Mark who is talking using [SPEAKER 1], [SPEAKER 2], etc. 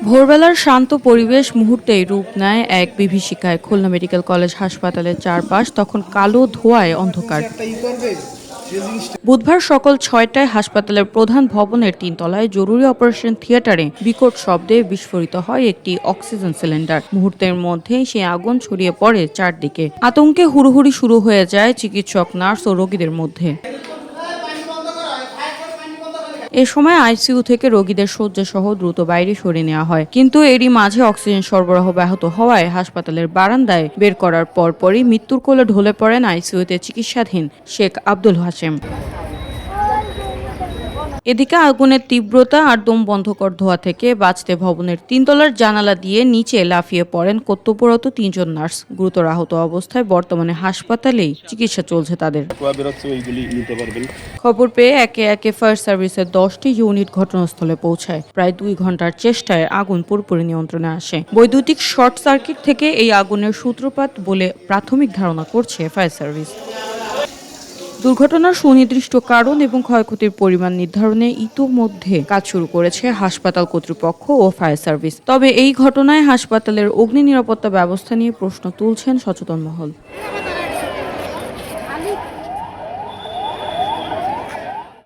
[SPEAKER 1] ভোরবেলার শান্ত পরিবেশ মুহূর্তেই রূপ নেয় এক বিভীষিকায়। খুলনা মেডিকেল কলেজ হাসপাতালের চারপাশ তখন কালো ধোঁয়ায় অন্ধকার। বুধবার সকাল ৬টায় হাসপাতালের প্রধান ভবনের ৩ তলায় জরুরি অপারেশন থিয়েটারে বিকট শব্দে বিস্ফোরিত হয় একটি অক্সিজেন সিলিন্ডার। মুহূর্তের মধ্যেই সেই আগুন ছড়িয়ে পড়ে চারদিকে। আতঙ্কে হুড়োহুড়ি শুরু হয়ে যায় চিকিৎসক, নার্স ও রোগীদের মধ্যে। এ সময় আইসিইউ থেকে রোগীদের শয্যাসহ দ্রুত বাইরে সরিয়ে নেওয়া হয়। কিন্তু এরই মাঝে অক্সিজেন সরবরাহ ব্যাহত হওয়ায় হাসপাতালের বারান্দায় বের করার পরপরই মৃত্যুর কোলে ঢলে পড়েন আইসিইউতে চিকিৎসাধীন শেখ আব্দুল হাশেম। এদিকে আগুনের তীব্রতা আর দম বন্ধকর ধোঁয়া থেকে বাঁচতে ভবনের ৩ তলার জানালা দিয়ে নিচে লাফিয়ে পড়েন কর্তব্যরত ৩ জন নার্স। গুরুতর আহত অবস্থায় বর্তমানে হাসপাতালেই চিকিৎসা চলছে তাদের। খবর পেয়ে একে একে ফায়ার সার্ভিসের 10টি ইউনিট ঘটনাস্থলে পৌঁছায়। প্রায় 2 ঘন্টার চেষ্টায় আগুন পুরোপুরি নিয়ন্ত্রণে আসে। বৈদ্যুতিক শর্ট সার্কিট থেকে এই আগুনের সূত্রপাত বলে প্রাথমিক ধারণা করছে ফায়ার সার্ভিস। দুর্ঘটনার সুনির্দিষ্ট কারণ এবং ক্ষয়ক্ষতির পরিমাণ নির্ধারণে ইতোমধ্যে কাজ শুরু করেছে হাসপাতাল কর্তৃপক্ষ ও ফায়ার সার্ভিস। তবে এই ঘটনায় হাসপাতালের অগ্নি নিরাপত্তা ব্যবস্থা নিয়ে প্রশ্ন তুলছেন সচেতন মহল।